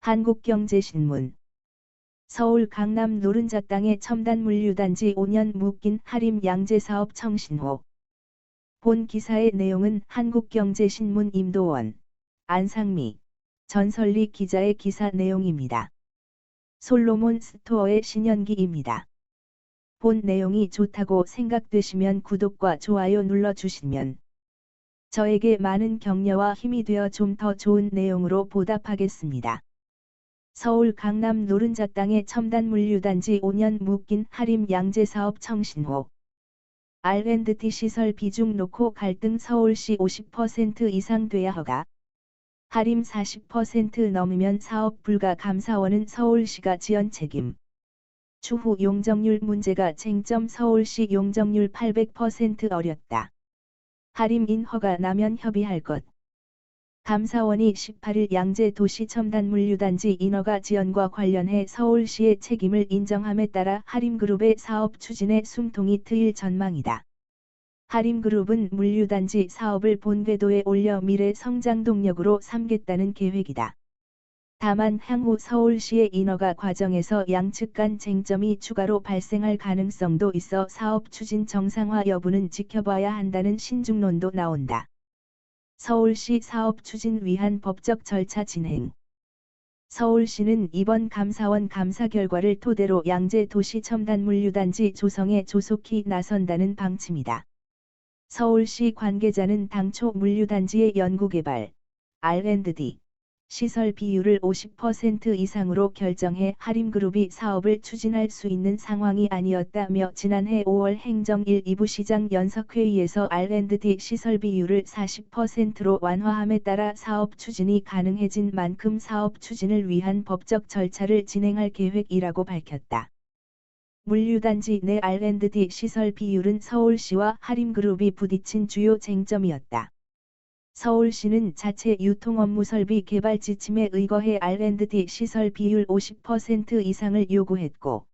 한국경제신문. 서울 강남 노른자 땅에 첨단 물류단지 5년 묶인 하림 양재사업 청신호. 본 기사의 내용은 한국경제신문 임도원, 안상미, 전설리 기자의 기사 내용입니다. 솔로몬 스토어의 신현기입니다. 본 내용이 좋다고 생각되시면 구독과 좋아요 눌러주시면 저에게 많은 격려와 힘이 되어 좀 더 좋은 내용으로 보답하겠습니다. 서울 강남 노른자 땅에 첨단 물류단지 5년 묶인 하림 양재사업 청신호. R&D 시설 비중 놓고 갈등. 서울시 50% 이상 돼야 허가. 하림 40% 넘으면 사업 불가. 감사원은 서울시가 지연 책임. 추후 용적률 문제가 쟁점. 서울시 용적률 800% 어렵다. 하림인 허가 나면 협의할 것. 감사원이 18일 양재 도시 첨단 물류단지 인허가 지연과 관련해 서울시의 책임을 인정함에 따라 하림그룹의 사업 추진에 숨통이 트일 전망이다. 하림그룹은 물류단지 사업을 본 궤도에 올려 미래 성장 동력으로 삼겠다는 계획이다. 다만 향후 서울시의 인허가 과정에서 양측 간 쟁점이 추가로 발생할 가능성도 있어 사업 추진 정상화 여부는 지켜봐야 한다는 신중론도 나온다. 서울시 사업 추진 위한 법적 절차 진행. 서울시는 이번 감사원 감사 결과를 토대로 양재 도시 첨단 물류단지 조성에 조속히 나선다는 방침이다. 서울시 관계자는 당초 물류단지의 연구개발, R&D, 시설 비율을 50% 이상으로 결정해 하림그룹이 사업을 추진할 수 있는 상황이 아니었다며 지난해 5월 행정 1, 2부 시장 연석회의에서 R&D 시설 비율을 40%로 완화함에 따라 사업 추진이 가능해진 만큼 사업 추진을 위한 법적 절차를 진행할 계획이라고 밝혔다. 물류단지 내 R&D 시설 비율은 서울시와 하림그룹이 부딪힌 주요 쟁점이었다. 서울시는 자체 유통 업무 설비 개발 지침에 의거해 R&D 시설 비율 50% 이상을 요구했고,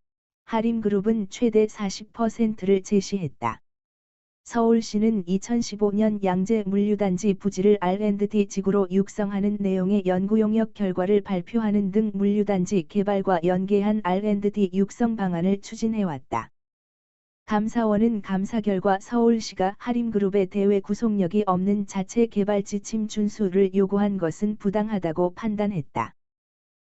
하림그룹은 최대 40%를 제시했다. 서울시는 2015년 양재 물류단지 부지를 R&D 지구로 육성하는 내용의 연구용역 결과를 발표하는 등 물류단지 개발과 연계한 R&D 육성 방안을 추진해왔다. 감사원은 감사 결과 서울시가 하림그룹의 대외 구속력이 없는 자체 개발 지침 준수를 요구한 것은 부당하다고 판단했다.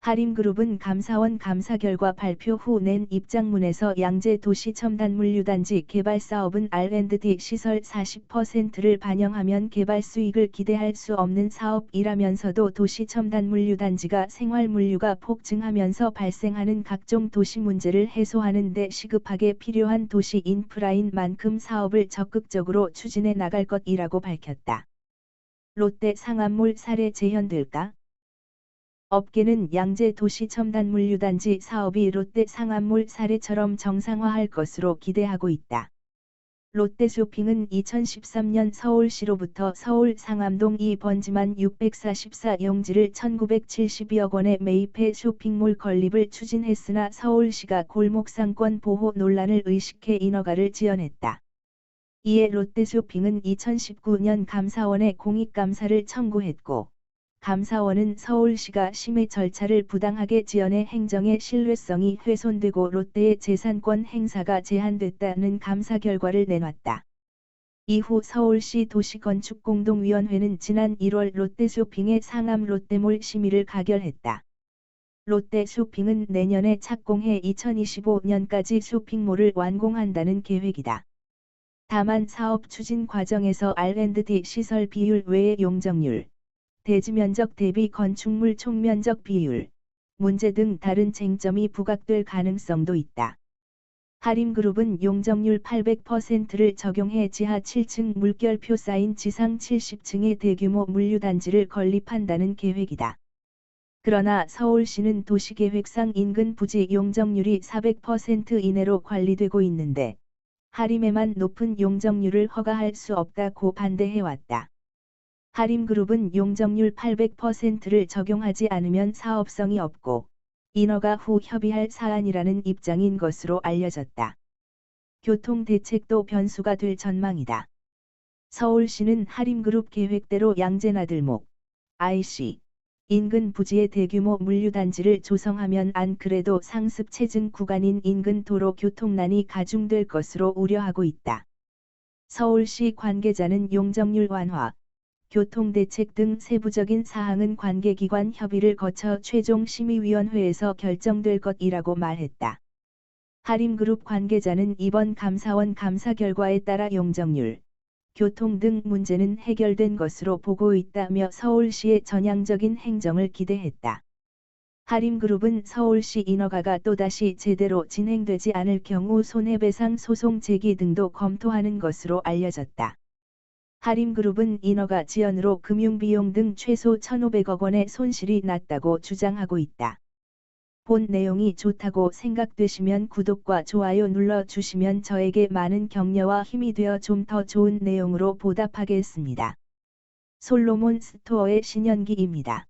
하림그룹은 감사원 감사 결과 발표 후 낸 입장문에서 양재 도시 첨단 물류단지 개발 사업은 R&D 시설 40%를 반영하면 개발 수익을 기대할 수 없는 사업이라면서도 도시 첨단 물류단지가 생활 물류가 폭증하면서 발생하는 각종 도시 문제를 해소하는 데 시급하게 필요한 도시 인프라인 만큼 사업을 적극적으로 추진해 나갈 것이라고 밝혔다. 롯데 상암몰 사례 재현될까? 업계는 양재 도시 첨단 물류단지 사업이 롯데 상암몰 사례처럼 정상화할 것으로 기대하고 있다. 롯데쇼핑은 2013년 서울시로부터 서울 상암동 2번지만 644용지를 1972억 원에 매입해 쇼핑몰 건립을 추진했으나 서울시가 골목상권 보호 논란을 의식해 인허가를 지연했다. 이에 롯데쇼핑은 2019년 감사원에 공익감사를 청구했고, 감사원은 서울시가 심의 절차를 부당하게 지연해 행정의 신뢰성이 훼손되고 롯데의 재산권 행사가 제한됐다는 감사 결과를 내놨다. 이후 서울시 도시건축공동위원회는 지난 1월 롯데쇼핑의 상암 롯데몰 심의를 가결했다. 롯데쇼핑은 내년에 착공해 2025년까지 쇼핑몰을 완공한다는 계획이다. 다만 사업 추진 과정에서 R&D 시설 비율 외에 용적률, 대지면적 대비 건축물 총면적 비율, 문제 등 다른 쟁점이 부각될 가능성도 있다. 하림그룹은 용적률 800%를 적용해 지하 7층 물결표 쌓인 지상 70층의 대규모 물류단지를 건립한다는 계획이다. 그러나 서울시는 도시계획상 인근 부지 용적률이 400% 이내로 관리되고 있는데, 하림에만 높은 용적률을 허가할 수 없다고 반대해왔다. 하림그룹은 용적률 800%를 적용하지 않으면 사업성이 없고 인허가 후 협의할 사안이라는 입장인 것으로 알려졌다. 교통대책도 변수가 될 전망이다. 서울시는 하림그룹 계획대로 양재 나들목, IC, 인근 부지에 대규모 물류단지를 조성하면 안 그래도 상습 체증 구간인 인근 도로 교통난이 가중될 것으로 우려하고 있다. 서울시 관계자는 용적률 완화, 교통대책 등 세부적인 사항은 관계기관 협의를 거쳐 최종 심의위원회에서 결정될 것이라고 말했다. 하림그룹 관계자는 이번 감사원 감사 결과에 따라 용적률, 교통 등 문제는 해결된 것으로 보고 있다며 서울시의 전향적인 행정을 기대했다. 하림그룹은 서울시 인허가가 또다시 제대로 진행되지 않을 경우 손해배상 소송 제기 등도 검토하는 것으로 알려졌다. 하림그룹은 인허가 지연으로 금융비용 등 최소 1,500억 원의 손실이 났다고 주장하고 있다. 본 내용이 좋다고 생각되시면 구독과 좋아요 눌러주시면 저에게 많은 격려와 힘이 되어 좀 더 좋은 내용으로 보답하겠습니다. 솔로몬 스토어의 신현기입니다.